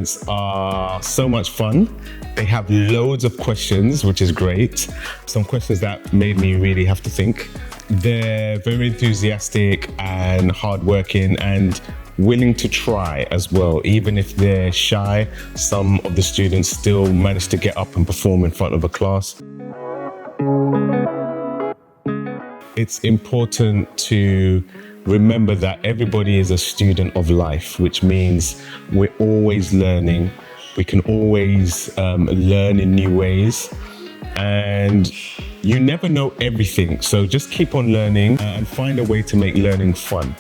students are so much fun. They have loads of questions, which is great. Some questions that made me really have to think. They're very enthusiastic and hardworking and willing to try as well. Even if they're shy, some of the students still manage to get up and perform in front of a class. It's important to remember that everybody is a student of life, which means we're always learning. We can always learn in new ways, and you never know everything. So just keep on learning and find a way to make learning fun.